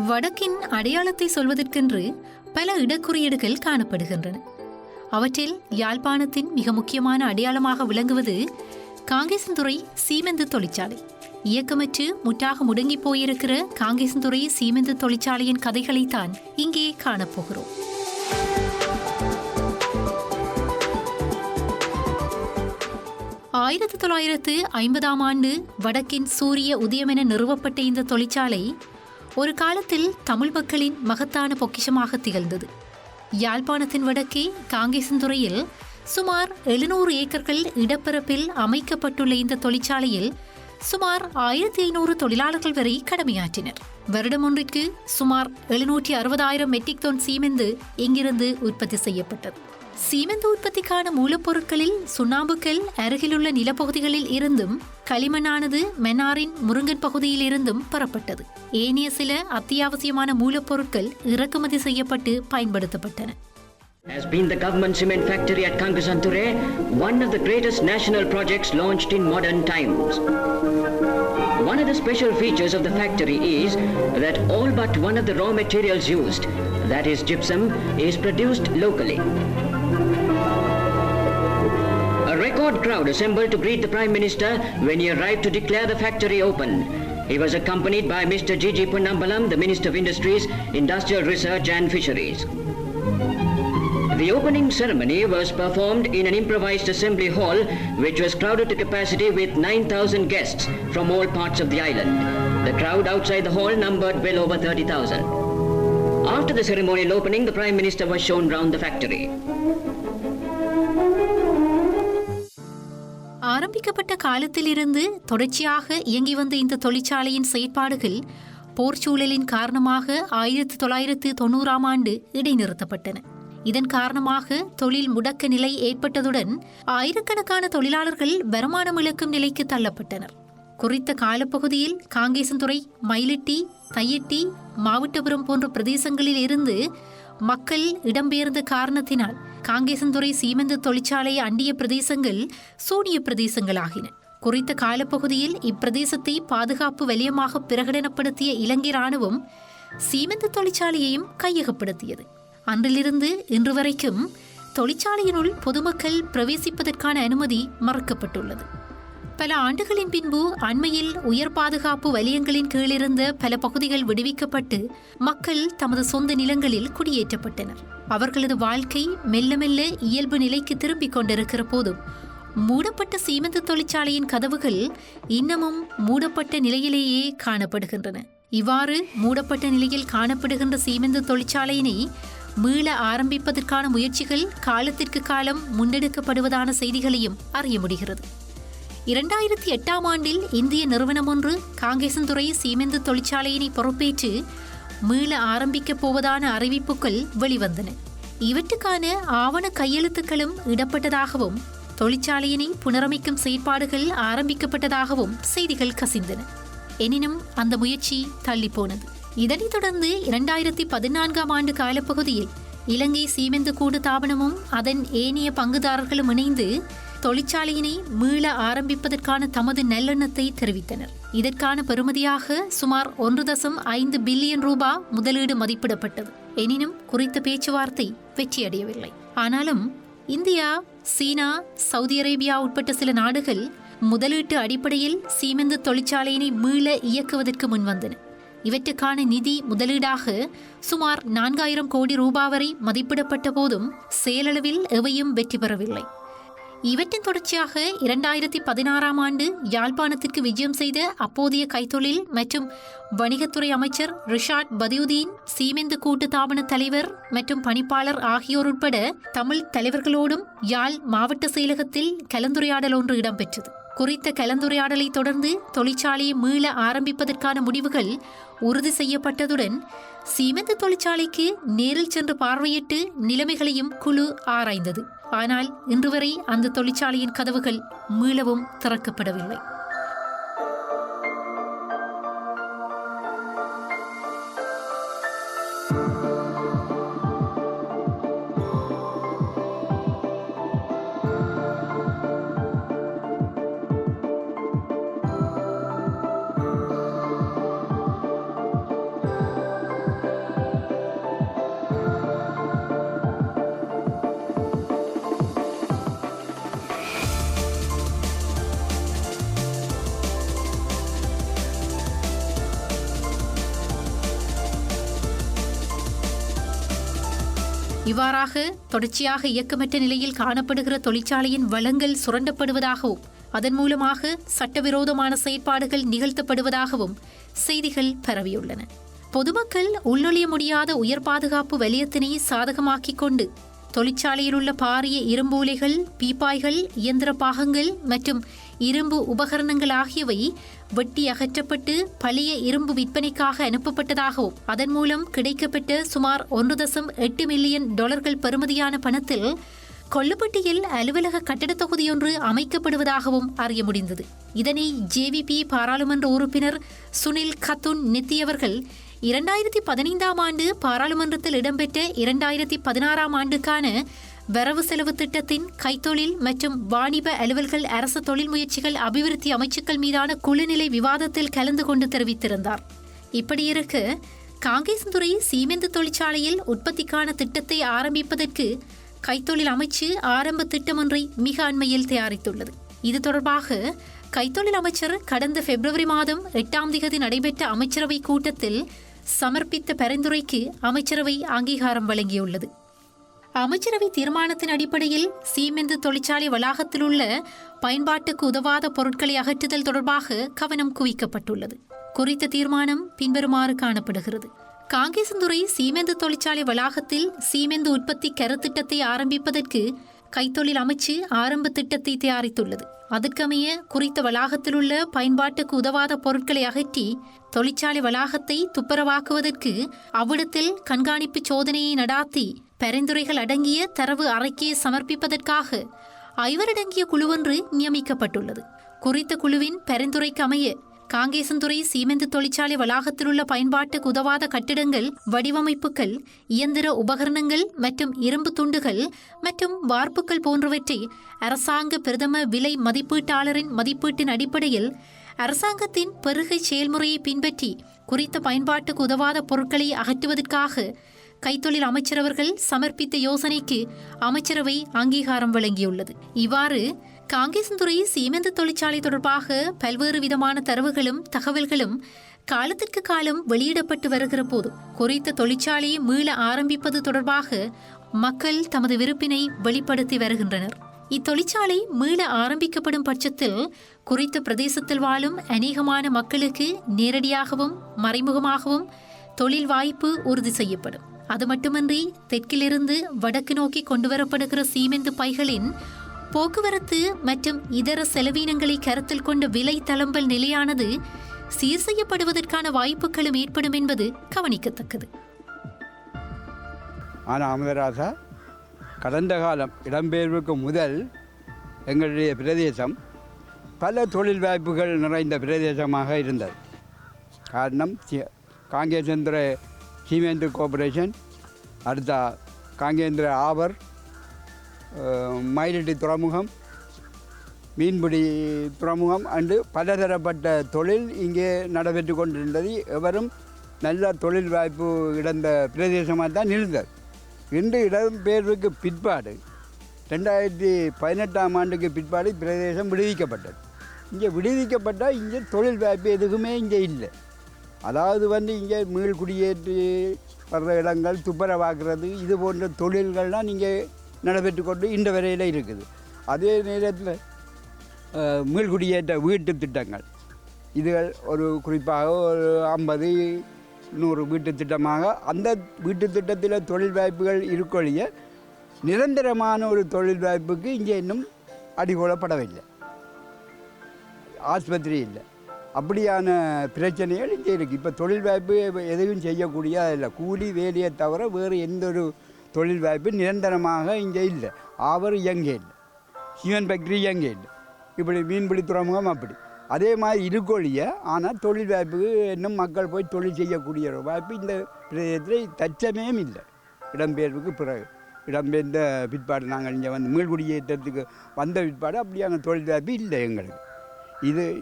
வடக்கின் அடையாளத்தை சொல்வதற்கென்று பல இடக்குறியீடுகள் காணப்படுகின்றன. அவற்றில் யாழ்ப்பாணத்தின் மிக முக்கியமான அடையாளமாக விளங்குவது காங்கேசன்துறை சீமெந்து தொழிற்சாலை. இயக்கமற்று முற்றாக முடங்கி போயிருக்கிற காங்கேசன்துறை சீமெந்து தொழிற்சாலையின் கதைகளைத்தான் இங்கே காணப்போகிறோம். ஆயிரத்து 1950 ஆண்டு வடக்கின் சூரிய உதயமென நிறுவப்பட்ட இந்த தொழிற்சாலை ஒரு காலத்தில் தமிழ் மக்களின் மகத்தான பொக்கிஷமாக திகழ்ந்தது. யாழ்ப்பாணத்தின் வடக்கே காங்கேசன்துறையில் சுமார் 700 ஏக்கர்கள் இடப்பரப்பில் அமைக்கப்பட்டுள்ள இந்த தொழிற்சாலையில் சுமார் 1500 தொழிலாளர்கள் வரை கடமையாற்றினர். வருடம் ஒன்றிற்கு சுமார் 760,000 மெட்ரிக் டன் சீமெந்து இங்கிருந்து உற்பத்தி செய்யப்பட்டது. சீமெந்து உற்பத்திக்கான மூலப்பொருட்களில் சுண்ணாம்புக்கல் அருகிலுள்ள நிலப்பகுதிகளில் இருந்தும், களிமண்ணானது மன்னாரின் முருங்கன் பகுதியில் இருந்தும் பெறப்பட்டது. ஏனைய சில அத்தியாவசியமான மூலப்பொருட்கள் இறக்குமதி செய்யப்பட்டு பயன்படுத்தப்பட்டன. Has been the government cement factory at Kangasanture, one of the greatest national projects launched in modern times. One of the special features of the factory is that all but one of the raw materials used, that is gypsum, is produced locally. A record crowd assembled to greet the Prime Minister when he arrived to declare the factory open. He was accompanied by Mr. G.G. Ponnambalam, the Minister of Industries, Industrial Research and Fisheries. The opening ceremony was performed in an improvised assembly hall which was crowded to capacity with 9,000 guests from all parts of the island. The crowd outside the hall numbered well over 30,000. After the ceremonial opening, the Prime Minister was shown round the factory. ஆரம்பிக்கப்பட்ட காலத்திலிருந்து தொடர்ச்சியாக இயங்கி வந்த இந்த தொழிற்சாலையின் செயற்பாடுகள் போர்ச்சூழலின் காரணமாக 1990 ஆண்டு இடைநிறுத்தப்பட்டன. இதன் காரணமாக தொழில் முடக்க நிலை ஏற்பட்டதுடன் ஆயிரக்கணக்கான தொழிலாளர்கள் வருமானம் இழக்கும் நிலைக்கு தள்ளப்பட்டனர். குறித்த காலப்பகுதியில் காங்கேசன்துறை, மயிலிட்டி, தையிட்டி, மாவட்டபுரம் போன்ற பிரதேசங்களில் இருந்து மக்கள் இடம்பெயர்ந்த காரணத்தினால் காங்கேசன்துறை சீமெந்து தொழிற்சாலை அண்டிய பிரதேசங்கள் சூனிய பிரதேசங்களாகின. குறித்த காலப்பகுதியில் இப்பிரதேசத்தை பாதுகாப்பு வலயமாக பிரகடனப்படுத்திய இலங்கை ராணுவம் சீமெந்து தொழிற்சாலையையும் கையகப்படுத்தியது. அன்றிலிருந்து இன்று வரைக்கும் தொழிற்சாலையினுள் பொதுமக்கள் பிரவேசிப்பதற்கான அனுமதி மறுக்கப்பட்டுள்ளது. பல ஆண்டுகளின் பின்பு அண்மையில் உயர் பாதுகாப்பு வலயங்களின் கீழிருந்த பல பகுதிகள் விடுவிக்கப்பட்டு மக்கள் தமது சொந்த நிலங்களில் குடியேற்றப்பட்டனர். அவர்களது வாழ்க்கை மெல்ல மெல்ல இயல்பு நிலைக்கு திரும்பிக் கொண்டிருக்கிற போதும் மூடப்பட்ட சீமெந்து தொழிற்சாலையின் கதவுகள் இன்னமும் மூடப்பட்ட நிலையிலேயே காணப்படுகின்றன. இவ்வாறு மூடப்பட்ட நிலையில் காணப்படுகின்ற சீமெந்து தொழிற்சாலையினை மீள ஆரம்பிப்பதற்கான முயற்சிகள் காலத்திற்கு காலம் முன்னெடுக்கப்படுவதான செய்திகளையும் அறிய முடிகிறது. 2008 ஆண்டில் இந்திய நிறுவனம் ஒன்று காங்கேசன்துறை சீமெந்து தொழிற்சாலையினை பொறுப்பேற்று மீள ஆரம்பிக்கப் போவதான அறிவிப்புகள் வெளிவந்தன. இவற்றுக்கான ஆவண கையெழுத்துக்களும் இடப்பட்டதாகவும் தொழிற்சாலையினை புனரமைக்கும் செயற்பாடுகள் ஆரம்பிக்கப்பட்டதாகவும் செய்திகள் கசிந்தன. எனினும் அந்த முயற்சி தள்ளிப்போனது. இதனைத் தொடர்ந்து 2014 ஆண்டு காலப்பகுதியில் இலங்கை சீமெந்து கூடு தாபனமும் அதன் ஏனைய பங்குதாரர்களும் இணைந்து தொழிற்சாலையினை மீள ஆரம்பிப்பதற்கான தமது நல்லெண்ணத்தை தெரிவித்தனர். இதற்கான பெறுமதியாக சுமார் 1.5 பில்லியன் ரூபாய் முதலீடு மதிப்பிடப்பட்டது. எனினும் குறித்த பேச்சுவார்த்தை வெற்றியடையவில்லை. ஆனாலும் இந்தியா, சீனா, சவுதி அரேபியா உட்பட்ட சில நாடுகள் முதலீட்டு அடிப்படையில் சீமெந்து தொழிற்சாலையினை மீள இயக்குவதற்கு முன்வந்தன. இவற்றுக்கான நிதி முதலீடாக சுமார் 4000 கோடி ரூபாய் வரை மதிப்பிடப்பட்ட போதும் செயலளவில் எவையும் வெற்றி பெறவில்லை. இவற்றின் தொடர்ச்சியாக 2016 ஆண்டு யாழ்ப்பாணத்திற்கு விஜயம் செய்த அப்போதைய கைத்தொழில் மற்றும் வணிகத்துறை அமைச்சர் ரிஷாட் பதியுதீன், சீமெந்து கூட்டு தாபன தலைவர் மற்றும் பணிப்பாளர் ஆகியோர் உட்பட தமிழ் தலைவர்களோடும் யாழ் மாவட்ட செயலகத்தில் கலந்துரையாடல் ஒன்று இடம்பெற்றது. குறித்த கலந்துரையாடலை தொடர்ந்து தொழிற்சாலையை மீள ஆரம்பிப்பதற்கான முடிவுகள் உறுதி செய்யப்பட்டதுடன் சீமெந்து தொழிற்சாலைக்கு நேரில் சென்று பார்வையிட்டு நிலைமைகளையும் குழு ஆராய்ந்தது. ஆனால் இன்று வரை அந்த தொழிற்சாலையின் கதவுகள் மீளவும் திறக்கப்படவில்லை. இவ்வாறாக தொடர்ச்சியாக இயக்கமற்ற நிலையில் காணப்படுகிற தொழிற்சாலையின் வளங்கள் சுரண்டப்படுவதாகவும் அதன் மூலமாக சட்டவிரோதமான செயற்பாடுகள் நிகழ்த்தப்படுவதாகவும் செய்திகள் பரவியுள்ளன. பொதுமக்கள் உள்நுழைய முடியாத உயர் பாதுகாப்பு வலயத்தினை சாதகமாக்கிக் கொண்டு தொழிற்சாலையில் உள்ள பாரிய இரும்பு உலைகள், பீப்பாய்கள், இயந்திர பாகங்கள் மற்றும் இரும்பு உபகரணங்கள் ஆகியவை வெட்டி அகற்றப்பட்டு பழைய இரும்பு விற்பனைக்காக அனுப்பப்பட்டதாகவும் அதன் மூலம் கிடைக்கப்பட்ட சுமார் 1.8 மில்லியன் டாலர்கள் பெறுமதியான பணத்தில் கொல்லுப்பட்டியில் அலுவலக கட்டடத் தொகுதியொன்று அமைக்கப்படுவதாகவும் அறிய முடிந்தது. இதனை JVP பாராளுமன்ற உறுப்பினர் சுனில் கத்துன் நெத்தியவர்கள் 2015ஆம் ஆண்டு பாராளுமன்றத்தில் இடம்பெற்ற 2016ஆம் ஆண்டுக்கான வரவு செலவு திட்டத்தின் கைத்தொழில் மற்றும் வாணிப அலுவல்கள் அரசு தொழில் முயற்சிகள் அபிவிருத்தி அமைச்சுக்கள் மீதான குழுநிலை விவாதத்தில் கலந்து கொண்டு தெரிவித்திருந்தார். இப்படியிருக்க காங்கேசன்துறை சீமெந்து தொழிற்சாலையில் உற்பத்திக்கான திட்டத்தை ஆரம்பிப்பதற்கு கைத்தொழில் அமைச்சு ஆரம்ப திட்டம் ஒன்றை மிக அண்மையில் தயாரித்துள்ளது. இது தொடர்பாக கைத்தொழில் அமைச்சர் கடந்த பிப்ரவரி மாதம் 8ஆம் தேதி நடைபெற்ற அமைச்சரவை கூட்டத்தில் சமர்ப்பித்த பரிந்துரைக்கு அமைச்சரவை அங்கீகாரம் வழங்கியுள்ளது. அமைச்சரவை தீர்மானத்தின் அடிப்படையில் சீமெந்து தொழிற்சாலை வளாகத்தில் உள்ள பயன்பாட்டுக்கு உதவாத பொருட்களை அகற்றுதல் தொடர்பாக கவனம் குவிக்கப்பட்டுள்ளது. குறித்த தீர்மானம் பின்வருமாறு காணப்படுகிறது. காங்கேசன்துறை சீமெந்து தொழிற்சாலை வளாகத்தில் சீமெந்து உற்பத்தி கருத்திட்டத்தை ஆரம்பிப்பதற்கு கைத்தொழில் அமைச்சு ஆரம்ப திட்டத்தை தயாரித்துள்ளது. அதற்கமைய குறித்த வளாகத்தில் உள்ள பயன்பாட்டுக்கு உதவாத பொருட்களை அகற்றி தொழிற்சாலை வளாகத்தை துப்புரவாக்குவதற்கு அவ்விடத்தில் கண்காணிப்பு சோதனையை நடாத்தி பரிந்துரைகள் அடங்கிய தரவு அறிக்கையை சமர்ப்பிப்பதற்காக 5 அடங்கிய குழுவொன்று நியமிக்கப்பட்டுள்ளது. குறித்த குழுவின் பரிந்துரைக்கு அமைய காங்கேசன்துறை சீமெந்து தொழிற்சாலை வளாகத்தில் உள்ள பயன்பாட்டுக்கு உதவாத கட்டிடங்கள், வடிவமைப்புகள், இயந்திர உபகரணங்கள் மற்றும் இரும்பு துண்டுகள் மற்றும் வார்ப்புகள் போன்றவற்றை அரசாங்க பிரதம விலை மதிப்பீட்டாளரின் மதிப்பீட்டின் அடிப்படையில் அரசாங்கத்தின் பெருகை செயல்முறையை பின்பற்றி குறித்த பயன்பாட்டுக்கு உதவாத பொருட்களை அகற்றுவதற்காக கைத்தொழில் அமைச்சரவர்கள் சமர்ப்பித்த யோசனைக்கு அமைச்சரவை அங்கீகாரம் வழங்கியுள்ளது. இவ்வாறு காங்கேசன்துறை சீமெந்து தொழிற்சாலை தொடர்பாக பல்வேறு விதமான தரவுகளும் தகவல்களும் காலத்திற்கு காலம் வெளியிடப்பட்டு வருகிற போது குறித்த தொழிற்சாலையை மீள ஆரம்பிப்பது தொடர்பாக மக்கள் தமது விருப்பினை வெளிப்படுத்தி வருகின்றனர். இத்தொழிற்சாலை மீள ஆரம்பிக்கப்படும் பட்சத்தில் குறித்த பிரதேசத்தில் வாழும் அநேகமான மக்களுக்கு நேரடியாகவும் மறைமுகமாகவும் தொழில் வாய்ப்பு உறுதி செய்யப்படும். அது மட்டுமின்றி தெற்கிலிருந்து வடக்கு நோக்கி கொண்டுவரப்படுகிற சீமெந்து பைகளின் போக்குவரத்து மற்றும் இதர செலவீனங்களை கருத்தில் கொண்ட விலை தளம்பல் நிலையானது சீர் செய்யப்படுவதற்கான வாய்ப்புகளும் ஏற்படும் என்பது கவனிக்கத்தக்கது. ஆனால் அமரராசா, கடந்த காலம் இடம்பெயர்வுக்கு முதல் எங்களுடைய பிரதேசம் பல தொழில் வாய்ப்புகள் நிறைந்த பிரதேசமாக இருந்தது. காரணம், காங்கேசன்துறை சீமெந்து கோஆபரேஷன், அடுத்த காங்கேந்திர ஆவர், மயிலிட்டி துறைமுகம், மீன்பிடி துறைமுகம் அண்டு பலதரப்பட்ட தொழில் இங்கே நடைபெற்று கொண்டிருந்தது. எவரும் நல்ல தொழில் வாய்ப்பு இழந்த பிரதேசமாக தான் இருந்தது. இன்று இடம்பெயர்வுக்கு பிற்பாடு 2018ஆம் ஆண்டுக்கு பிற்பாடு பிரதேசம் விடுவிக்கப்பட்டது. இங்கே விடுவிக்கப்பட்டால் இங்கே தொழில் வாய்ப்பு எதுவுமே இங்கே இல்லை. அதாவது இங்கே மீள் குடியேற்றி வர்ற இடங்கள், துப்புரவாக்குறது, இது போன்ற தொழில்கள்லாம் இங்கே நடைபெற்று கொண்டு இந்த வரையில் இருக்குது. அதே நேரத்தில் மீள்குடியேற்ற வீட்டு திட்டங்கள், இதுகள் ஒரு குறிப்பாக ஒரு 50-100 வீட்டு திட்டமாக அந்த வீட்டு திட்டத்தில் தொழில் வாய்ப்புகள் இருக்கொழிய நிரந்தரமான ஒரு தொழில் வாய்ப்புக்கு இங்கே இன்னும் அடிகோலப்படவில்லை. ஆஸ்பத்திரி இல்லை, அப்படியான பிரச்சனைகள் இங்கே இருக்குது. இப்போ தொழில் வாய்ப்பு எதுவும் செய்யக்கூடிய இல்லை. கூலி வேலையை தவிர வேறு எந்த ஒரு தொழில் வாய்ப்பு நிரந்தரமாக இங்கே இல்லை. ஆவர் இயங்கே இல்லை, சிவன் ஃபேக்ட்ரி இயங்கே இல்லை, இப்படி மீன்பிடி துறைமுகம் அப்படி அதே மாதிரி இருக்கொழிய. ஆனால் தொழில் வாய்ப்புக்கு இன்னும் மக்கள் போய் தொழில் செய்யக்கூடிய ஒரு வாய்ப்பு இந்த பிரதேசத்தில் தற்சமயம் இல்லை. இடம்பெயர்வுக்கு பிறகு, இடம்பெயர்ந்த பிற்பாடு நாங்கள் இங்கே மீள்குடியேற்றத்துக்கு வந்த பிற்பாடு அப்படியான தொழில் வாய்ப்பு இல்லை எங்களுக்கு.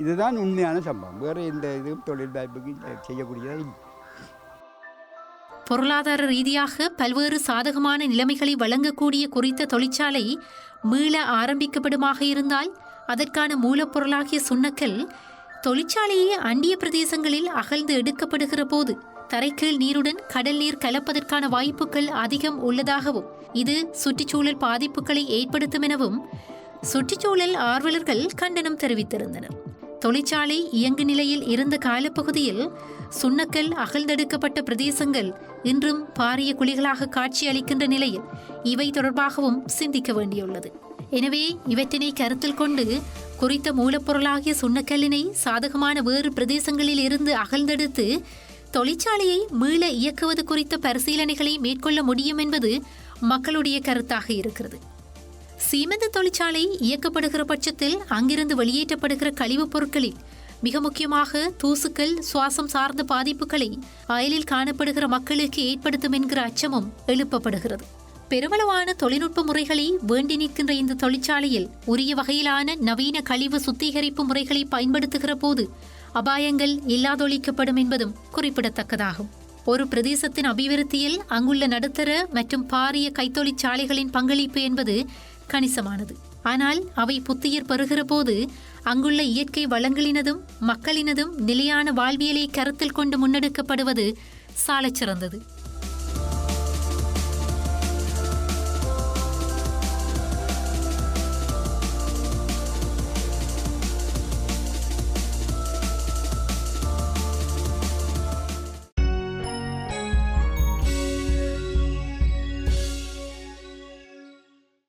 இதுதான் உண்மையான சம்பவம். வேறு எந்த இதுவும் தொழில் வாய்ப்புக்கு செய்யக்கூடியதாக இல்லை. பொருளாதார ரீதியாக பல்வேறு சாதகமான நிலைமைகளை வழங்கக்கூடிய குறித்த தொழிற்சாலை மீள ஆரம்பிக்கப்படுமாக இருந்தால் அதற்கான மூலப்பொருளாகிய சுண்ணக்கல் தொழிற்சாலையை அண்டிய பிரதேசங்களில் அகழ்ந்து எடுக்கப்படுகிற போது தரைக்கீழ் நீருடன் கடல் நீர் கலப்பதற்கான வாய்ப்புகள் அதிகம் உள்ளதாகவும் இது சுற்றுச்சூழல் பாதிப்புகளை ஏற்படுத்தும் எனவும் சுற்றுச்சூழல் ஆர்வலர்கள் கண்டனம் தெரிவித்திருந்தனர். தொழிற்சாலை இயங்கு நிலையில் இருந்த காலப்பகுதியில் சுண்ணக்கல் அகழ்ந்தெடுக்கப்பட்ட பிரதேசங்கள் இன்றும் பாரிய குழிகளாக காட்சியளிக்கின்ற நிலையில் இவை தொடர்பாகவும் சிந்திக்க வேண்டியுள்ளது. எனவே இவற்றினை கருத்தில் கொண்டு குறித்த மூலப்பொருளாகிய சுண்ணக்கல்லினை சாதகமான வேறு பிரதேசங்களில் இருந்து அகழ்ந்தெடுத்து தொழிற்சாலையை மீள இயக்குவது குறித்த பரிசீலனைகளை மேற்கொள்ள முடியும் என்பது மக்களுடைய கருத்தாக இருக்கிறது. சீமெந்து தொழிற்சாலை இயக்கப்படுகிற பட்சத்தில் அங்கிருந்து வெளியேற்றப்படுகிற கழிவுப் பொருட்களில் மிக முக்கியமாக தூசுக்கள் சுவாசம் சார்ந்த பாதிப்புகளை அயலில் காணப்படுகிற மக்களுக்கு ஏற்படுத்தும் என்கிற அச்சமும் எழுப்பப்படுகிறது. பெருமளவான தொழில்நுட்ப முறைகளை வேண்டி நிற்கின்ற இந்த தொழிற்சாலையில் உரிய வகையிலான நவீன கழிவு சுத்திகரிப்பு முறைகளை பயன்படுத்துகிற போது அபாயங்கள் இல்லாதொழிக்கப்படும் என்பதும் குறிப்பிடத்தக்கதாகும். ஒரு பிரதேசத்தின் அபிவிருத்தியில் அங்குள்ள நடுத்தர மற்றும் பாரிய கைத்தொழிற்சாலைகளின் பங்களிப்பு என்பது கணிசமானது. ஆனால் அவை புத்துயிர் பெறுகிற போது அங்குள்ள இயற்கை வளங்களினதும் மக்களினதும் நிலையான வாழ்வியலை கருத்தில் கொண்டு முன்னெடுக்கப்படுவது சாலச் சிறந்தது.